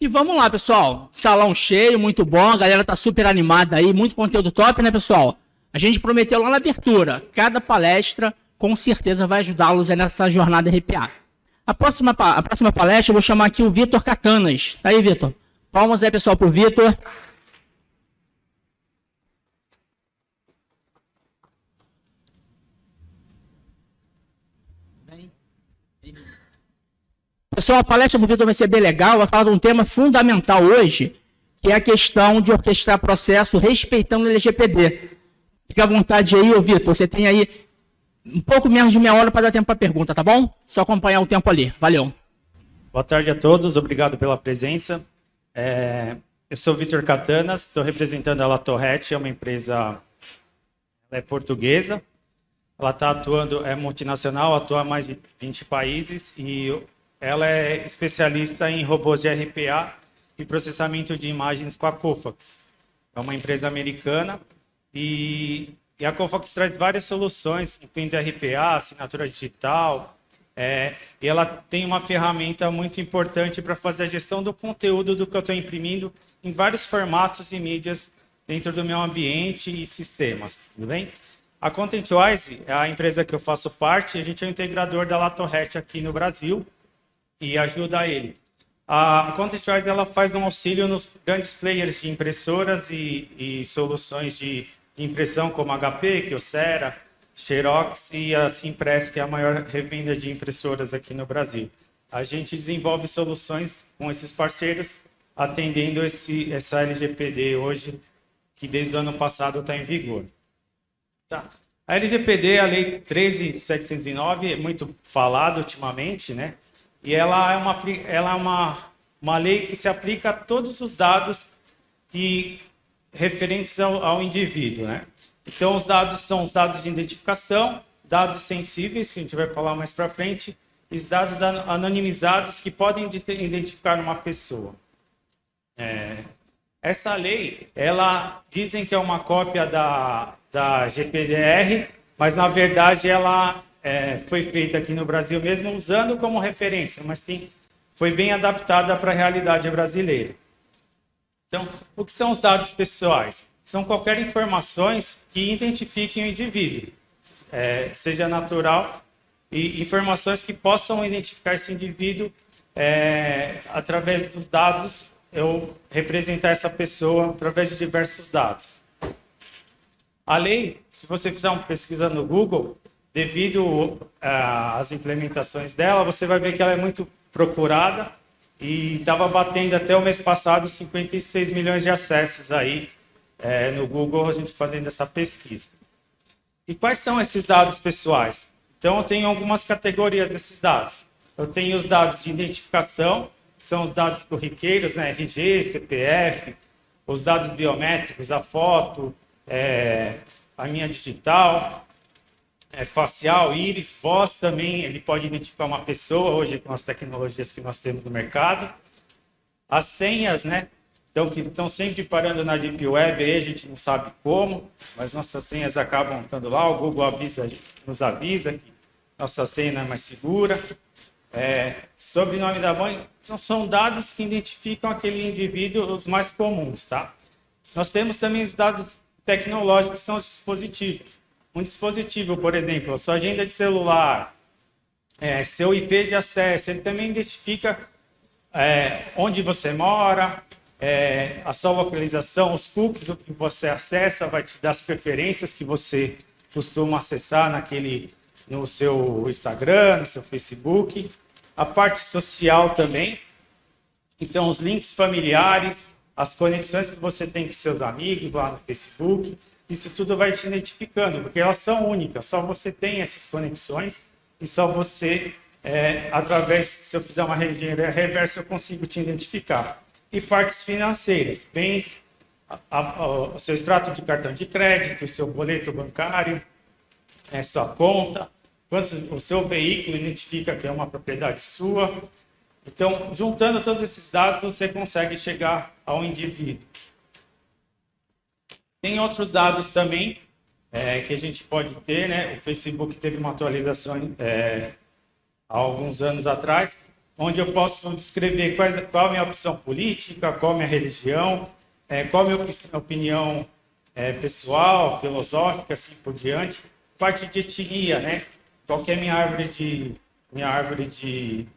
E vamos lá, pessoal. Salão cheio, muito bom. A galera tá super animada aí, muito conteúdo top, né, pessoal? A gente prometeu lá na abertura. Cada palestra, com certeza, vai ajudá-los nessa jornada RPA. A próxima palestra, eu vou chamar aqui o Vitor Catanas. Tá aí, Vitor? Palmas aí, pessoal, pro Vitor. Pessoal, a palestra do Vitor vai ser bem legal, vai falar de um tema fundamental hoje, que é a questão de orquestrar processo respeitando o LGPD. Fica à vontade aí, ô Vitor, você tem aí um pouco menos de meia hora para dar tempo para pergunta, tá bom? Só acompanhar o tempo ali. Valeu. Boa tarde a todos, obrigado pela presença. Eu sou Vitor Catanas, estou representando a Latorret, é uma empresa portuguesa. Ela está atuando, é multinacional, atua em mais de 20 países e ela é especialista em robôs de RPA e processamento de imagens com a Kofax. É uma empresa americana e a Kofax traz várias soluções, incluindo RPA, assinatura digital, e ela tem uma ferramenta muito importante para fazer a gestão do conteúdo do que eu estou imprimindo em vários formatos e mídias dentro do meu ambiente e sistemas, tudo bem? A ContentWise é a empresa que eu faço parte, a gente é o integrador da Latorret aqui no Brasil e ajuda ele. A ContentWise ela faz um auxílio nos grandes players de impressoras e soluções de impressão como HP, Kyocera, Xerox e a Simpress, que é a maior revenda de impressoras aqui no Brasil. A gente desenvolve soluções com esses parceiros, atendendo essa LGPD hoje, que desde o ano passado está em vigor. Tá. A LGPD, a Lei 13.709, é muito falada ultimamente, né? E ela é uma lei que se aplica a todos os dados referentes ao indivíduo, né? Então, os dados são os dados de identificação, dados sensíveis, que a gente vai falar mais para frente, e os dados anonimizados que podem identificar uma pessoa. Essa lei, dizem que é uma cópia da GPDR, mas, na verdade, ela foi feita aqui no Brasil mesmo, usando como referência, mas foi bem adaptada para a realidade brasileira. Então, o que são os dados pessoais? São qualquer informações que identifiquem o indivíduo, seja natural, e informações que possam identificar esse indivíduo através dos dados, eu representar essa pessoa através de diversos dados. A lei, se você fizer uma pesquisa no Google, devido às implementações dela, você vai ver que ela é muito procurada e estava batendo até o mês passado 56 milhões de acessos aí no Google, a gente fazendo essa pesquisa. E quais são esses dados pessoais? Então, eu tenho algumas categorias desses dados. Eu tenho os dados de identificação, que são os dados corriqueiros, né? RG, CPF, os dados biométricos, a foto, a minha digital, facial, íris, voz também, ele pode identificar uma pessoa, hoje com as tecnologias que nós temos no mercado. As senhas, né? Então, que estão sempre parando na Deep Web, aí a gente não sabe como, mas nossas senhas acabam estando lá, o Google nos avisa que nossa senha não é mais segura. Sobrenome da mãe, são dados que identificam aquele indivíduo, os mais comuns, tá? Nós temos também os dados tecnológicos, que são os dispositivos. Um dispositivo, por exemplo, sua agenda de celular, seu IP de acesso, ele também identifica onde você mora, a sua localização, os cookies, o que você acessa, vai te dar as preferências que você costuma acessar no seu Instagram, no seu Facebook. A parte social também. Então, os links familiares, as conexões que você tem com seus amigos lá no Facebook, isso tudo vai te identificando, porque elas são únicas, só você tem essas conexões e só você, se eu fizer uma engenharia reversa, eu consigo te identificar. E partes financeiras, bens, o seu extrato de cartão de crédito, o seu boleto bancário, sua conta, o seu veículo identifica que é uma propriedade sua. Então, juntando todos esses dados, você consegue chegar ao indivíduo. Tem outros dados também que a gente pode ter, né? O Facebook teve uma atualização há alguns anos atrás, onde eu posso descrever qual a minha opção política, qual a minha religião, qual a minha opinião pessoal, filosófica, assim por diante. Parte de etnia, né? Qual que é minha árvore de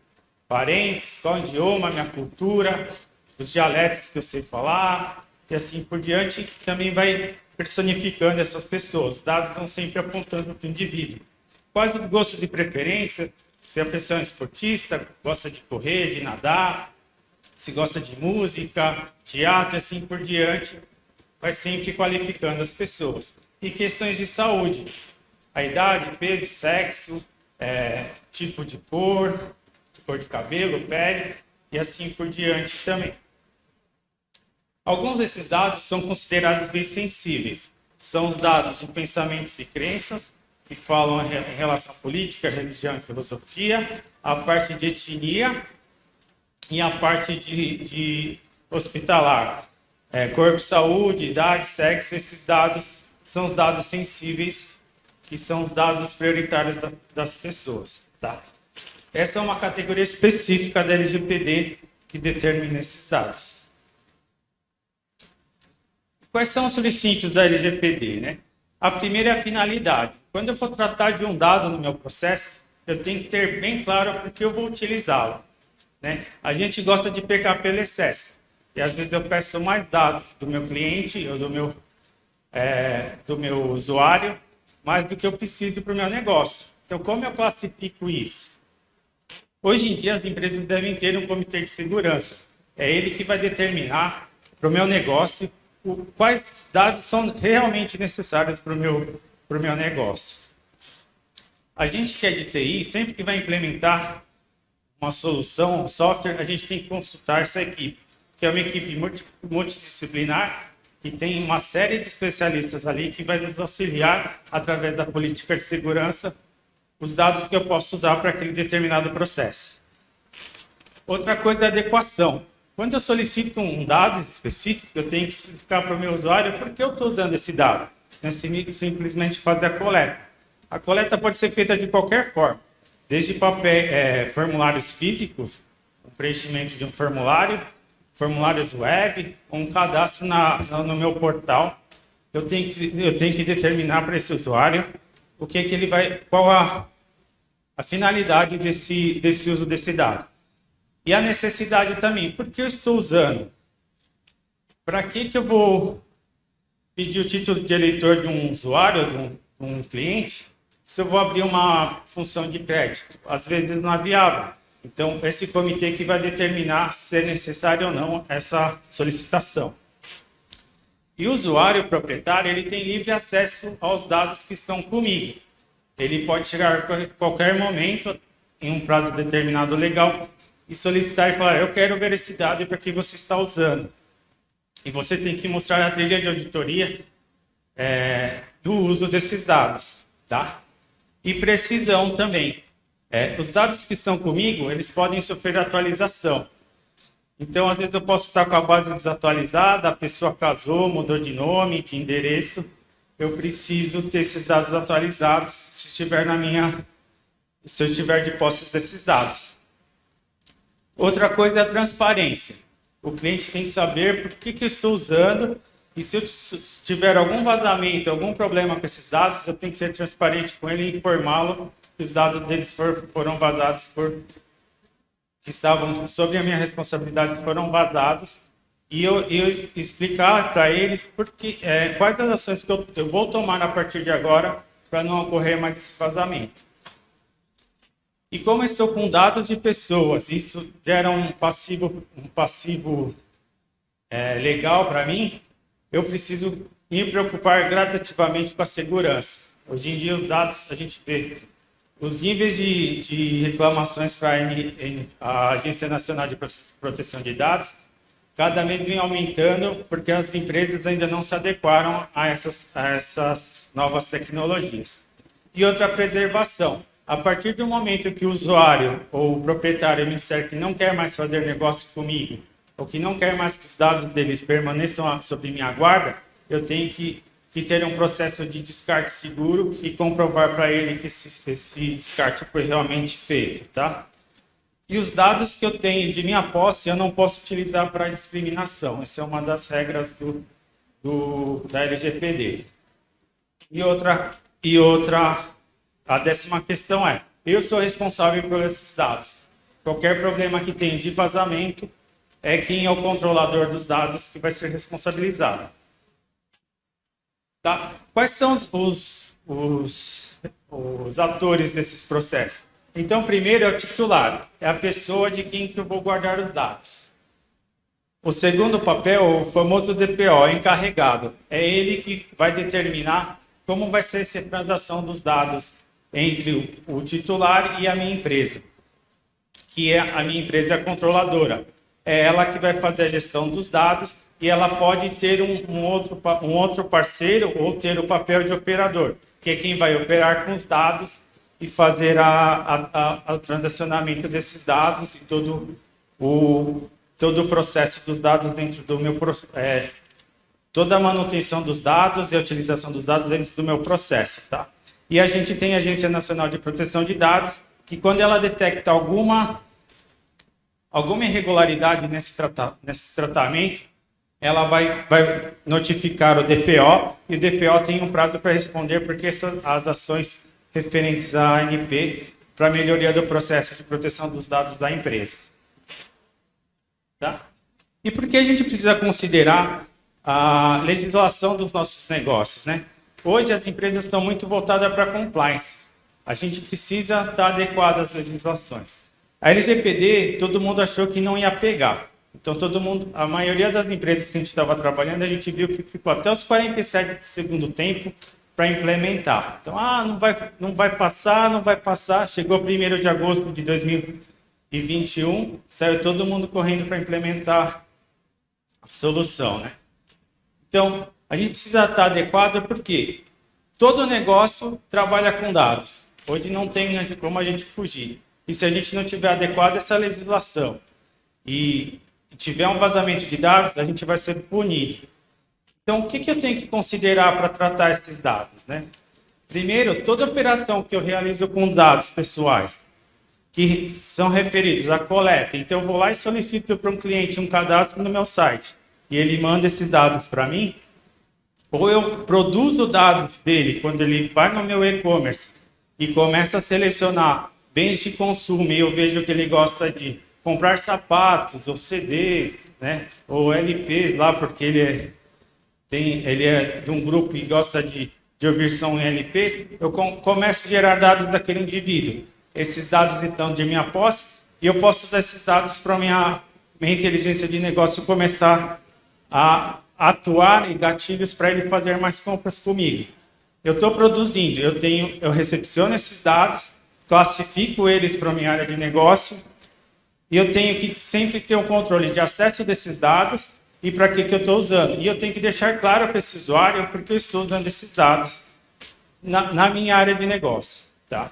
parentes, qual o idioma, minha cultura, os dialetos que eu sei falar, e assim por diante, também vai personificando essas pessoas. Os dados estão sempre apontando para o indivíduo. Quais os gostos e preferências, se a pessoa é esportista, gosta de correr, de nadar, se gosta de música, teatro, e assim por diante, vai sempre qualificando as pessoas. E questões de saúde, a idade, peso, sexo, tipo de cor de cabelo, pele, e assim por diante também. Alguns desses dados são considerados bem sensíveis. São os dados de pensamentos e crenças, que falam em relação à política, religião e filosofia, a parte de etnia e a parte de hospitalar. Corpo, saúde, idade, sexo, esses dados são os dados sensíveis, que são os dados prioritários das pessoas. Tá? Essa é uma categoria específica da LGPD que determina esses dados. Quais são os princípios da LGPD, né? A primeira é a finalidade. Quando eu for tratar de um dado no meu processo, eu tenho que ter bem claro por que eu vou utilizá-lo, né? A gente gosta de pecar pelo excesso. E às vezes eu peço mais dados do meu cliente ou do meu usuário, mais do que eu preciso para o meu negócio. Então, como eu classifico isso? Hoje em dia, as empresas devem ter um comitê de segurança. É ele que vai determinar para o meu negócio quais dados são realmente necessários para o meu negócio. A gente que é de TI, sempre que vai implementar uma solução, um software, a gente tem que consultar essa equipe, que é uma equipe multidisciplinar, que tem uma série de especialistas ali que vai nos auxiliar, através da política de segurança, os dados que eu posso usar para aquele determinado processo. Outra coisa é a adequação. Quando eu solicito um dado específico, eu tenho que explicar para o meu usuário por que eu estou usando esse dado. Não é simplesmente fazer a coleta. A coleta pode ser feita de qualquer forma, desde formulários físicos, o preenchimento de um formulário, formulários web, ou um cadastro no meu portal. Eu tenho que determinar para esse usuário o que ele vai, qual a finalidade desse uso desse dado. E a necessidade também, por que eu estou usando? Para que eu vou pedir o título de eleitor de um usuário, de um cliente, se eu vou abrir uma função de crédito? Às vezes não é viável. Então, esse comitê que vai determinar se é necessário ou não essa solicitação. E o usuário proprietário, ele tem livre acesso aos dados que estão comigo. Ele pode chegar a qualquer momento, em um prazo determinado legal, e solicitar e falar, eu quero ver esse dado para que você está usando. E você tem que mostrar a trilha de auditoria do uso desses dados. Tá? E precisão também. Os dados que estão comigo, eles podem sofrer atualização. Então, às vezes eu posso estar com a base desatualizada, a pessoa casou, mudou de nome, de endereço. Eu preciso ter esses dados atualizados se eu estiver de posse desses dados. Outra coisa é a transparência. O cliente tem que saber por que eu estou usando e se eu tiver algum vazamento, algum problema com esses dados, eu tenho que ser transparente com ele e informá-lo que os dados deles foram vazados que estavam sob a minha responsabilidade, foram vazados, e eu explicar para eles quais as ações que eu vou tomar a partir de agora para não ocorrer mais esse vazamento. E como eu estou com dados de pessoas, isso gera um passivo legal para mim, eu preciso me preocupar gradativamente com a segurança. Hoje em dia, os dados, a gente vê os níveis de reclamações para a Agência Nacional de Proteção de Dados, cada vez vem aumentando, porque as empresas ainda não se adequaram a essas novas tecnologias. E outra preservação. A partir do momento que o usuário ou o proprietário me disser que não quer mais fazer negócio comigo, ou que não quer mais que os dados deles permaneçam sob minha guarda, eu tenho que ter um processo de descarte seguro e comprovar para ele que esse descarte foi realmente feito, tá? E os dados que eu tenho de minha posse, eu não posso utilizar para discriminação. Essa é uma das regras da LGPD. E outra, a 10ª questão é, eu sou responsável por esses dados. Qualquer problema que tenha de vazamento, é quem é o controlador dos dados que vai ser responsabilizado. Tá? Quais são os atores desses processos? Então, primeiro é o titular, é a pessoa de quem que eu vou guardar os dados. O segundo papel, o famoso DPO, encarregado, é ele que vai determinar como vai ser essa transação dos dados entre o titular e a minha empresa, que é a minha empresa controladora. É ela que vai fazer a gestão dos dados e ela pode ter um outro parceiro ou ter o papel de operador, que é quem vai operar com os dados e fazer o transacionamento desses dados e todo o processo dos dados dentro do meu toda a manutenção dos dados e a utilização dos dados dentro do meu processo, tá? E a gente tem a Agência Nacional de Proteção de Dados, que quando ela detecta alguma irregularidade nesse tratamento, ela vai notificar o DPO, e o DPO tem um prazo para responder, porque as ações referentes à ANP para melhoria do processo de proteção dos dados da empresa. Tá? E por que a gente precisa considerar a legislação dos nossos negócios, né? Hoje as empresas estão muito voltadas para compliance. A gente precisa estar adequado às legislações. A LGPD, todo mundo achou que não ia pegar. Então, a maioria das empresas que a gente estava trabalhando, a gente viu que ficou até os 47 do segundo tempo para implementar. Então, não vai passar. Chegou 1º de agosto de 2021, saiu todo mundo correndo para implementar a solução, né? Então, a gente precisa estar adequado porque todo negócio trabalha com dados. Hoje não tem como a gente fugir. E se a gente não tiver adequado essa legislação e tiver um vazamento de dados, a gente vai ser punido. Então, o que eu tenho que considerar para tratar esses dados, né? Primeiro, toda operação que eu realizo com dados pessoais, que são referidos à coleta, então eu vou lá e solicito para um cliente um cadastro no meu site, e ele manda esses dados para mim, ou eu produzo dados dele quando ele vai no meu e-commerce e começa a selecionar bens de consumo, e eu vejo que ele gosta de comprar sapatos, ou CDs, né, ou LPs lá, porque ele é de um grupo e gosta de ouvir som em LPs, eu começo a gerar dados daquele indivíduo. Esses dados estão de minha posse e eu posso usar esses dados para minha inteligência de negócio começar a atuar em gatilhos para ele fazer mais compras comigo. Eu estou produzindo, eu recepciono esses dados, classifico eles para a minha área de negócio e eu tenho que sempre ter um controle de acesso desses dados e para que eu estou usando. E eu tenho que deixar claro para esse usuário porque eu estou usando esses dados na minha área de negócio. Tá?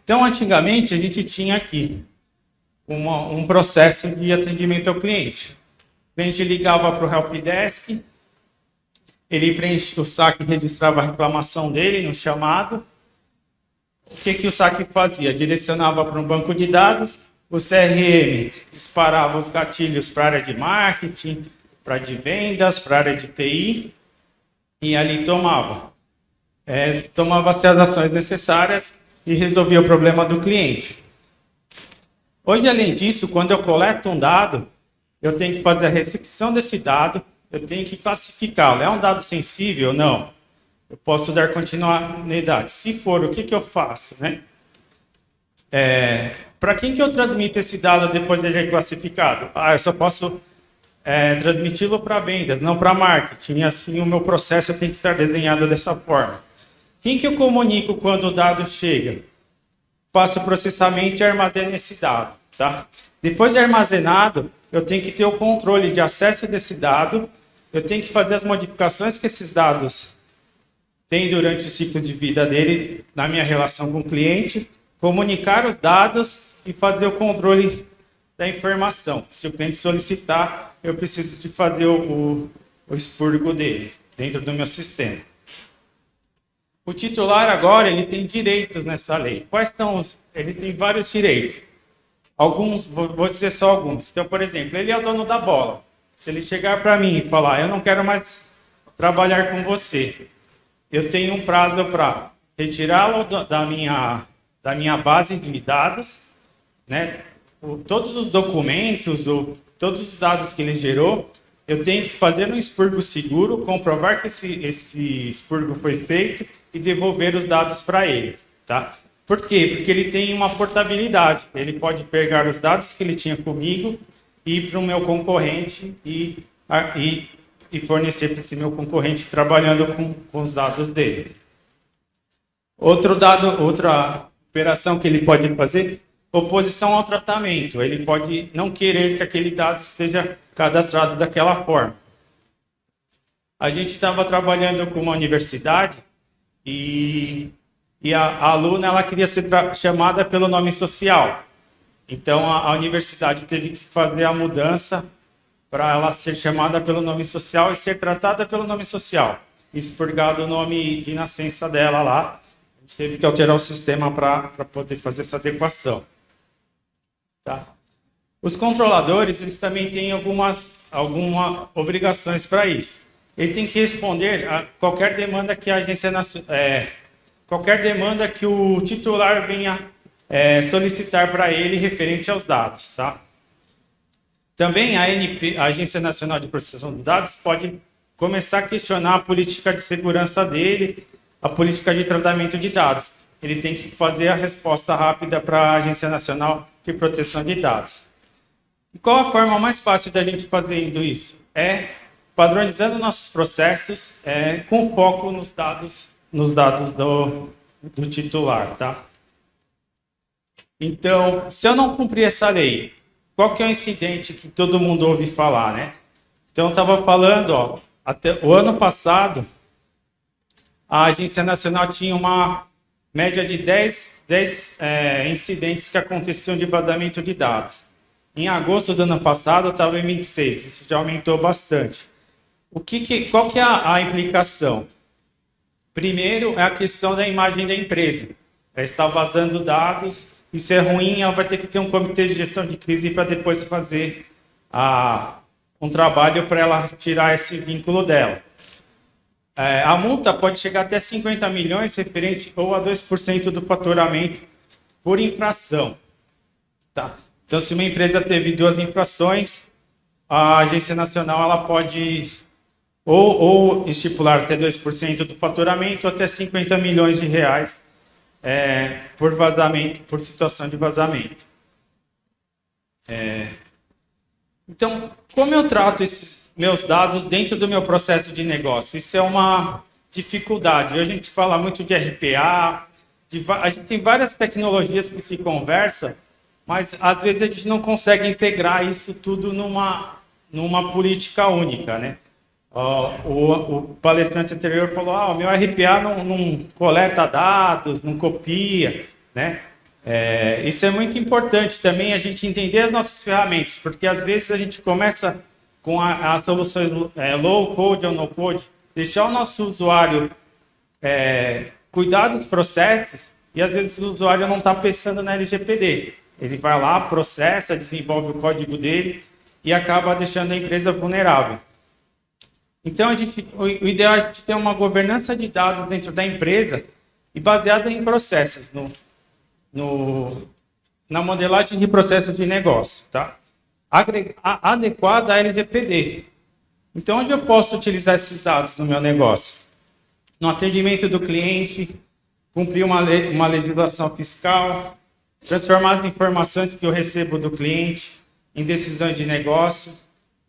Então, antigamente, a gente tinha aqui um processo de atendimento ao cliente. O cliente ligava para o helpdesk, ele preenchia o saque e registrava a reclamação dele no chamado. O que o saque fazia? Direcionava para um banco de dados, o CRM disparava os gatilhos para a área de marketing, para a área de vendas, para a área de TI, e ali tomava-se as ações necessárias e resolvia o problema do cliente. Hoje, além disso, quando eu coleto um dado, eu tenho que fazer a recepção desse dado, eu tenho que classificá-lo. É um dado sensível ou não? Eu posso dar continuidade. Se for, o que eu faço, né? Para quem que eu transmito esse dado depois de ele é classificado? Eu só posso transmiti-lo para vendas, não para marketing. E assim o meu processo tem que estar desenhado dessa forma. Quem que eu comunico quando o dado chega? Faço o processamento e armazeno esse dado. Tá? Depois de armazenado, eu tenho que ter o controle de acesso desse dado, eu tenho que fazer as modificações que esses dados têm durante o ciclo de vida dele, na minha relação com o cliente, comunicar os dados e fazer o controle da informação. Se o cliente solicitar, eu preciso de fazer o expurgo dele dentro do meu sistema. O titular agora ele tem direitos nessa lei. Quais são ele tem vários direitos. Alguns, vou dizer só alguns. Então, por exemplo, ele é o dono da bola. Se ele chegar para mim e falar, eu não quero mais trabalhar com você, eu tenho um prazo para retirá-lo da minha base de dados, né? Todos os documentos, ou todos os dados que ele gerou, eu tenho que fazer um expurgo seguro, comprovar que esse expurgo foi feito e devolver os dados para ele, tá? Por quê? Porque ele tem uma portabilidade. Ele pode pegar os dados que ele tinha comigo e ir para o meu concorrente e fornecer para esse meu concorrente trabalhando com os dados dele. Outra operação que ele pode fazer, oposição ao tratamento. Ele pode não querer que aquele dado esteja cadastrado daquela forma. A gente estava trabalhando com uma universidade e a aluna ela queria ser chamada pelo nome social. Então, a universidade teve que fazer a mudança para ela ser chamada pelo nome social e ser tratada pelo nome social. Expurgado o nome de nascença dela lá. A gente teve que alterar o sistema para poder fazer essa adequação. Tá? Os controladores, eles também têm algumas obrigações para isso. Ele tem que responder a qualquer demanda que a agência qualquer demanda que o titular venha solicitar para ele referente aos dados, tá? Também a ANP, a Agência Nacional de Proteção de Dados, pode começar a questionar a política de segurança dele, a política de tratamento de dados. Ele tem que fazer a resposta rápida para a Agência Nacional de Proteção de Dados. E qual a forma mais fácil da gente fazer isso? É padronizando nossos processos com foco nos dados do titular, tá? Então, se eu não cumprir essa lei, qual que é o incidente que todo mundo ouve falar, né? Então, eu estava falando, até o ano passado, a Agência Nacional tinha uma média de 10 incidentes que aconteciam de vazamento de dados. Em agosto do ano passado, estava em 26, isso já aumentou bastante. Qual que é a implicação? Primeiro, é a questão da imagem da empresa. Ela está vazando dados, isso é ruim, ela vai ter que ter um comitê de gestão de crise para depois fazer um trabalho para ela tirar esse vínculo dela. A multa pode chegar até 50 milhões, referente ou a 2% do faturamento por infração. Tá? Então, se uma empresa teve 2 infrações, a Agência Nacional ela pode ou estipular até 2% do faturamento, até 50 milhões de reais por vazamento, por situação de vazamento. Então, como eu trato esses meus dados dentro do meu processo de negócio? Isso é uma dificuldade. Hoje a gente fala muito de RPA, a gente tem várias tecnologias que se conversam, mas às vezes a gente não consegue integrar isso tudo numa política única, né? O palestrante anterior falou, o meu RPA não coleta dados, não copia, né? Isso é muito importante também, a gente entender as nossas ferramentas, porque às vezes a gente começa com as soluções low code ou no code, deixar o nosso usuário cuidar dos processos, e às vezes o usuário não está pensando na LGPD. Ele vai lá, processa, desenvolve o código dele e acaba deixando a empresa vulnerável. Então, o ideal é a gente ter uma governança de dados dentro da empresa e baseada em processos, na modelagem de processos de negócio, tá? Adequada à LGPD. Então, onde eu posso utilizar esses dados no meu negócio? No atendimento do cliente, cumprir uma legislação fiscal, transformar as informações que eu recebo do cliente em decisões de negócio,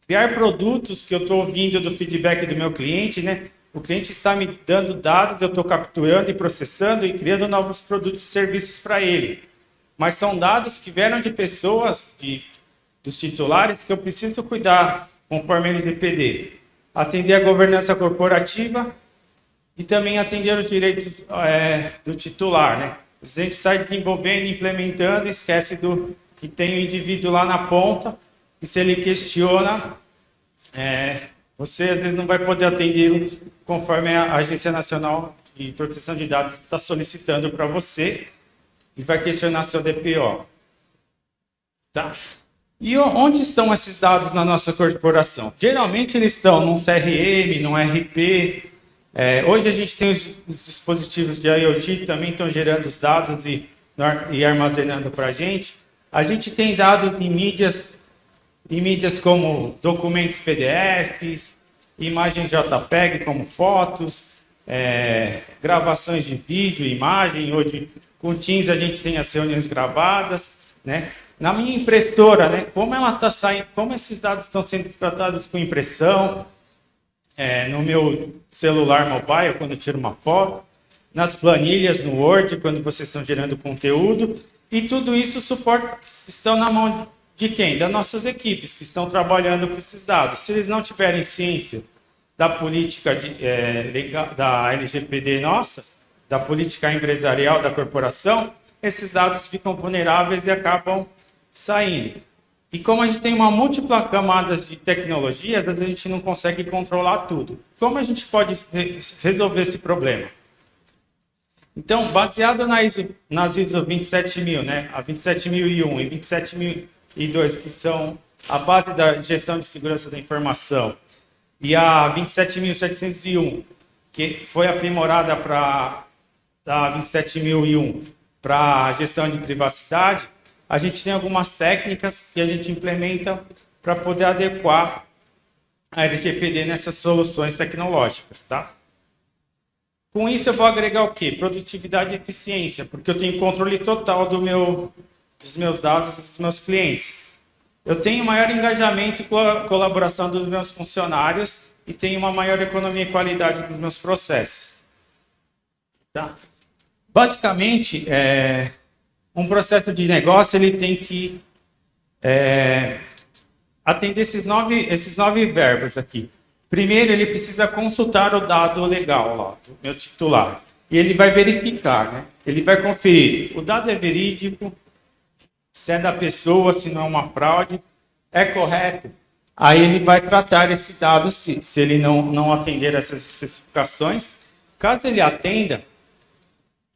criar produtos que eu estou ouvindo do feedback do meu cliente, né? O cliente está me dando dados, eu estou capturando e processando e criando novos produtos e serviços para ele. Mas são dados que vieram de pessoas, dos titulares, que eu preciso cuidar conforme a LGPD. Atender a governança corporativa e também atender os direitos do titular, né? A gente sai desenvolvendo, implementando, esquece que tem o indivíduo lá na ponta, e se ele questiona, você às vezes não vai poder atender conforme a Agência Nacional de Proteção de Dados está solicitando para você. e vai questionar seu DPO. Tá? E onde estão esses dados na nossa corporação? Geralmente eles estão num CRM, num RP. Hoje a gente tem os dispositivos de IoT que também estão gerando os dados e armazenando para a gente. A gente tem dados em mídias como documentos PDFs, imagens JPEG como fotos, gravações de vídeo, imagem. Hoje com o Teams a gente tem as reuniões gravadas, né? Na minha impressora, né? Como ela está saindo, como esses dados estão sendo tratados com impressão, no meu celular mobile quando eu tiro uma foto, nas planilhas no Word quando vocês estão gerando conteúdo, e tudo isso estão na mão de quem? Das nossas equipes que estão trabalhando com esses dados. Se eles não tiverem ciência da política da LGPD nossa, da política empresarial da corporação, esses dados ficam vulneráveis e acabam saindo. E como a gente tem uma múltipla camadas de tecnologias, às vezes a gente não consegue controlar tudo. Como a gente pode resolver esse problema? Então, baseado nas ISO 27000, né? A 27001 e 27002, que são a base da gestão de segurança da informação, e a 27701, que foi aprimorada para a 27001 para a gestão de privacidade, a gente tem algumas técnicas que a gente implementa para poder adequar a LGPD nessas soluções tecnológicas, tá? Com isso eu vou agregar o quê? Produtividade e eficiência, porque eu tenho controle total dos meus dados dos meus clientes. Eu tenho maior engajamento e colaboração dos meus funcionários e tenho uma maior economia e qualidade dos meus processos. Tá? Basicamente, um processo de negócio ele tem que atender esses nove verbos aqui. Primeiro, ele precisa consultar o dado legal lá, do meu titular. E ele vai verificar, né? Ele vai conferir. O dado é verídico, se é da pessoa, se não é uma fraude, é correto. Aí ele vai tratar esse dado se ele não atender essas especificações. Caso ele atenda,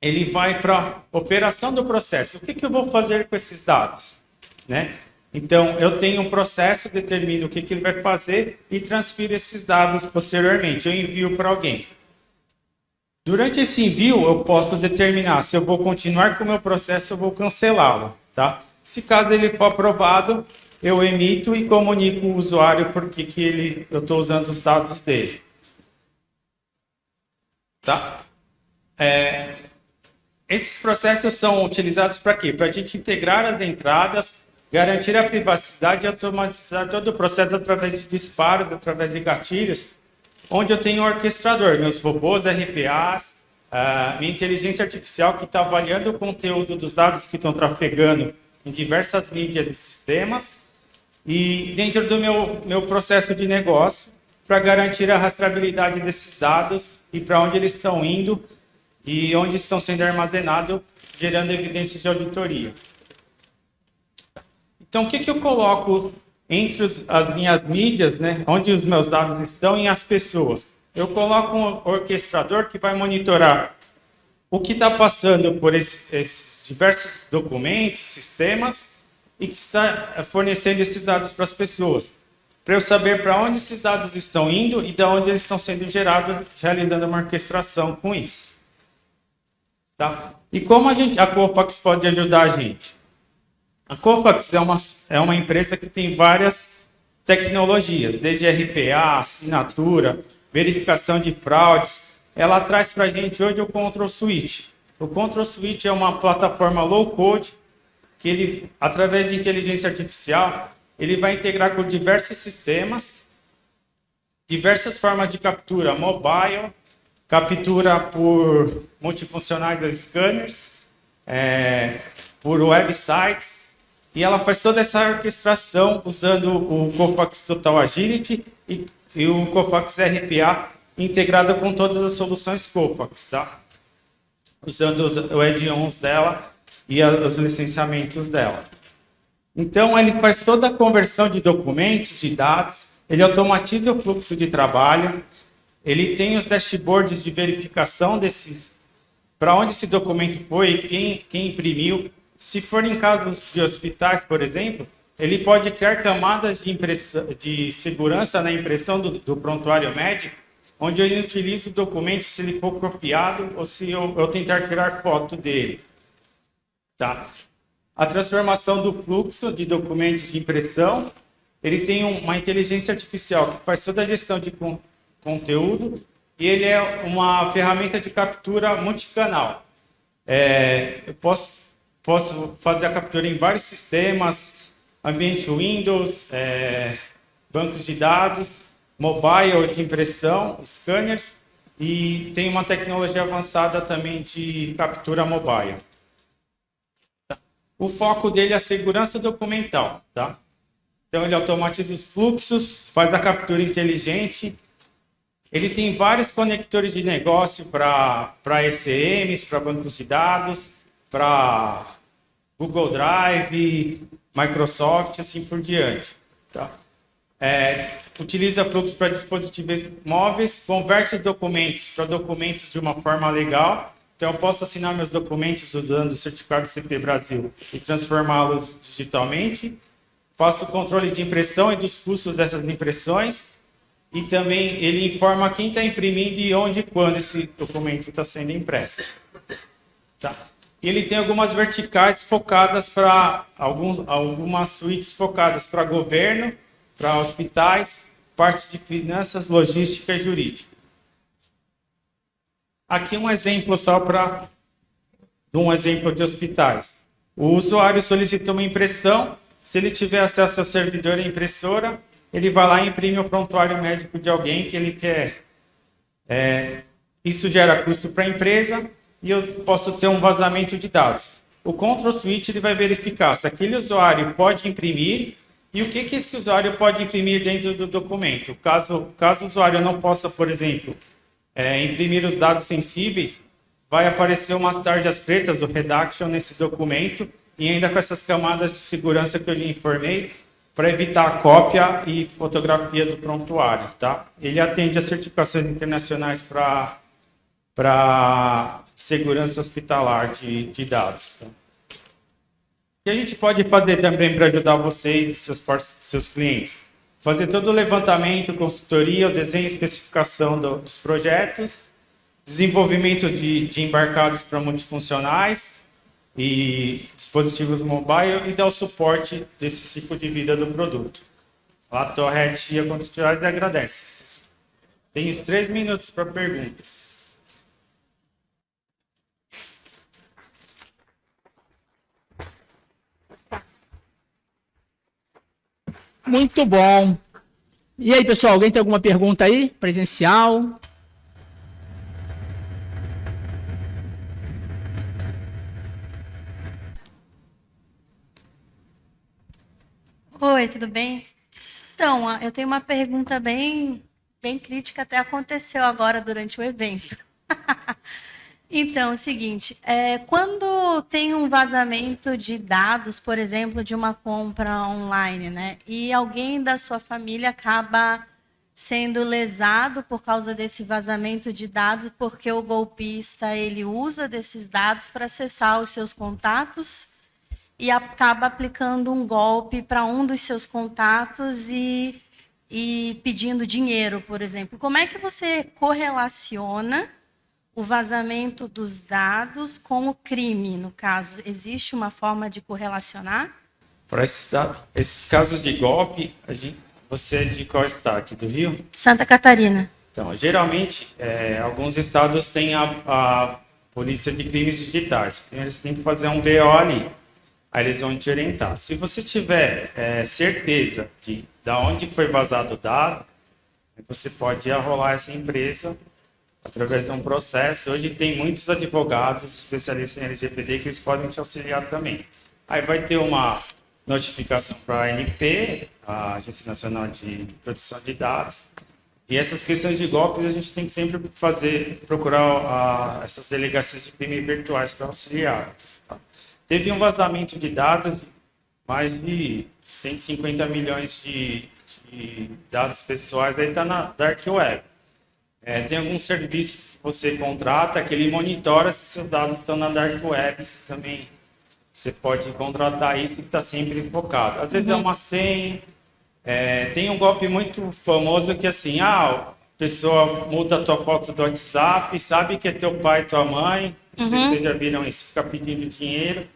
ele vai para a operação do processo. O que eu vou fazer com esses dados? Né? Então, eu tenho um processo, determino o que ele vai fazer e transfiro esses dados posteriormente. Eu envio para alguém. Durante esse envio, eu posso determinar se eu vou continuar com o meu processo ou vou cancelá-lo. Tá? Se caso ele for aprovado, eu emito e comunico o usuário por que eu estou usando os dados dele. Tá? Esses processos são utilizados para quê? Para a gente integrar as entradas, garantir a privacidade e automatizar todo o processo através de disparos, através de gatilhos, onde eu tenho um orquestrador, meus robôs, RPAs, minha inteligência artificial que está avaliando o conteúdo dos dados que estão trafegando em diversas mídias e sistemas, e dentro do meu processo de negócio, para garantir a rastreabilidade desses dados e para onde eles estão indo e onde estão sendo armazenados, gerando evidências de auditoria. Então, o que eu coloco entre as minhas mídias, né, onde os meus dados estão e as pessoas? Eu coloco um orquestrador que vai monitorar o que está passando por esses diversos documentos, sistemas, e que está fornecendo esses dados para as pessoas. Para eu saber para onde esses dados estão indo e de onde eles estão sendo gerados, realizando uma orquestração com isso. Tá? E como a Cofax pode ajudar a gente? A Cofax é uma empresa que tem várias tecnologias, desde RPA, assinatura, verificação de fraudes. Ela traz para a gente hoje o Control Suite. O Control Suite é uma plataforma low-code que ele, através de inteligência artificial, ele vai integrar com diversos sistemas, diversas formas de captura mobile, captura por multifuncionais ou scanners, por websites, e ela faz toda essa orquestração usando o Cofax Total Agility e o Cofax RPA integrado com todas as soluções Cofax, tá? Usando os add-ons dela e os licenciamentos dela. Então, ele faz toda a conversão de documentos, de dados, ele automatiza o fluxo de trabalho, ele tem os dashboards de verificação para onde esse documento foi, quem imprimiu. Se for em casos de hospitais, por exemplo, ele pode criar camadas de segurança na impressão do prontuário médico, onde eu utilizo o documento se ele for copiado ou se eu tentar tirar foto dele. Tá? A transformação do fluxo de documentos de impressão, ele tem uma inteligência artificial que faz toda a gestão de conteúdo e ele é uma ferramenta de captura multicanal. Eu posso fazer a captura em vários sistemas, ambiente Windows, bancos de dados, mobile de impressão, scanners, e tem uma tecnologia avançada também de captura mobile. O foco dele é a segurança documental, tá? Então ele automatiza os fluxos, faz a captura inteligente. Ele tem vários conectores de negócio para ECMs, para bancos de dados, para Google Drive, Microsoft, assim por diante. Tá? Utiliza fluxos para dispositivos móveis, converte os documentos para documentos de uma forma legal. Então, eu posso assinar meus documentos usando o certificado CP Brasil e transformá-los digitalmente. Faço o controle de impressão e dos custos dessas impressões. E também ele informa quem está imprimindo e onde e quando esse documento está sendo impresso. Tá? E ele tem algumas verticais focadas para algumas suítes focadas para governo, para hospitais, partes de finanças, logística e jurídica. Aqui um exemplo só de um exemplo de hospitais. O usuário solicita uma impressão, se ele tiver acesso ao servidor e impressora, ele vai lá e imprime o prontuário médico de alguém que ele quer. Isso gera custo para a empresa e eu posso ter um vazamento de dados. O Control Switch ele vai verificar se aquele usuário pode imprimir e o que esse usuário pode imprimir dentro do documento. Caso o usuário não possa, por exemplo, imprimir os dados sensíveis, vai aparecer umas tarjas pretas, o redaction, nesse documento, e ainda com essas camadas de segurança que eu lhe informei, para evitar a cópia e fotografia do prontuário. Tá? Ele atende a certificações internacionais para segurança hospitalar de dados. Tá? O que a gente pode fazer também para ajudar vocês e seus clientes? Fazer todo o levantamento, consultoria, o desenho e especificação dos projetos, desenvolvimento de embarcados para multifuncionais e dispositivos mobile e dar o suporte desse ciclo de vida do produto. A Torret e a Continuidade agradece. Tenho 3 minutos para perguntas. Muito bom. E aí, pessoal, alguém tem alguma pergunta aí? Presencial? Oi, tudo bem? Então, eu tenho uma pergunta bem crítica, até aconteceu agora durante o evento. Então, é o seguinte, quando tem um vazamento de dados, por exemplo, de uma compra online, né, e alguém da sua família acaba sendo lesado por causa desse vazamento de dados, porque o golpista ele usa desses dados para acessar os seus contatos e acaba aplicando um golpe para um dos seus contatos e pedindo dinheiro, por exemplo. Como é que você correlaciona o vazamento dos dados com o crime, no caso? Existe uma forma de correlacionar? Para esses casos de golpe, você é de qual estado? Aqui do Rio? Santa Catarina. Então, geralmente, alguns estados têm a polícia de crimes digitais. Eles têm que fazer um BO ali. Aí eles vão te orientar. Se você tiver certeza de onde foi vazado o dado, você pode arrolar essa empresa através de um processo. Hoje tem muitos advogados especialistas em LGPD que eles podem te auxiliar também. Aí vai ter uma notificação para a ANP, a Agência Nacional de Proteção de Dados. E essas questões de golpes a gente tem que sempre procurar essas delegacias de crime virtuais para auxiliar. Tá? Teve um vazamento de dados de mais de 150 milhões de dados pessoais, aí está na Dark Web. Tem alguns serviços que você contrata que ele monitora se seus dados estão na Dark Web. Você pode contratar isso e está sempre focado. Às vezes é uma senha. Tem um golpe muito famoso que assim, a pessoa muda a tua foto do WhatsApp, sabe que é teu pai e tua mãe, não sei se vocês já viram isso, fica pedindo dinheiro.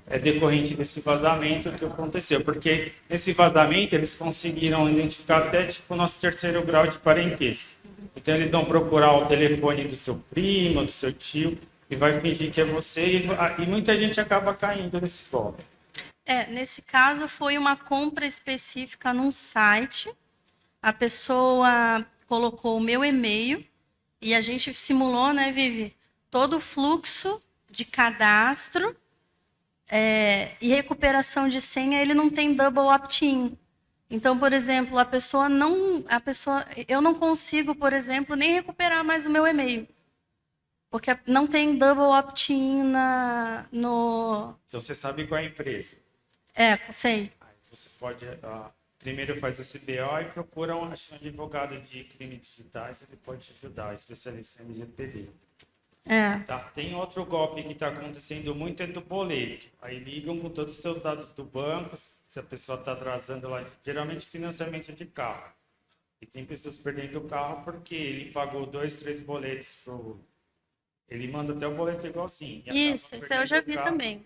É decorrente desse vazamento que aconteceu, porque nesse vazamento eles conseguiram identificar até tipo o nosso terceiro grau de parentesco. Então eles vão procurar o telefone do seu primo, do seu tio, e vai fingir que é você, e muita gente acaba caindo nesse golpe. Nesse caso foi uma compra específica num site, a pessoa colocou o meu e-mail e a gente simulou, né, Vivi, todo o fluxo de cadastro e recuperação de senha, ele não tem double opt-in. Então, por exemplo, eu não consigo, por exemplo, nem recuperar mais o meu e-mail. Porque não tem double opt-in no... Então você sabe qual é a empresa. Sei. Aí você pode... primeiro faz esse BO e procura um advogado de crimes digitais, ele pode te ajudar, especialista em LGPD. Tá? Tem outro golpe que está acontecendo muito, é do boleto. Aí ligam com todos os seus dados do banco, se a pessoa está atrasando lá, geralmente financiamento de carro. E tem pessoas perdendo o carro porque ele pagou 2, 3 boletos ele manda até o boleto igualzinho. Isso eu já vi também.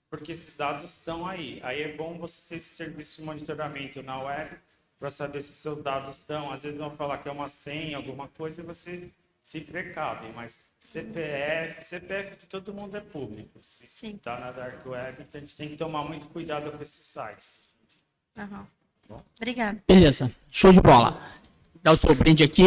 Porque esses dados estão aí. Aí é bom você ter esse serviço de monitoramento na web para saber se seus dados estão. Às vezes vão falar que é uma senha, alguma coisa, e você se precave. Mas CPF de todo mundo é público. Se está na Dark Web, então a gente tem que tomar muito cuidado com esses sites. Obrigada. Beleza, show de bola. Dá o teu brinde aqui.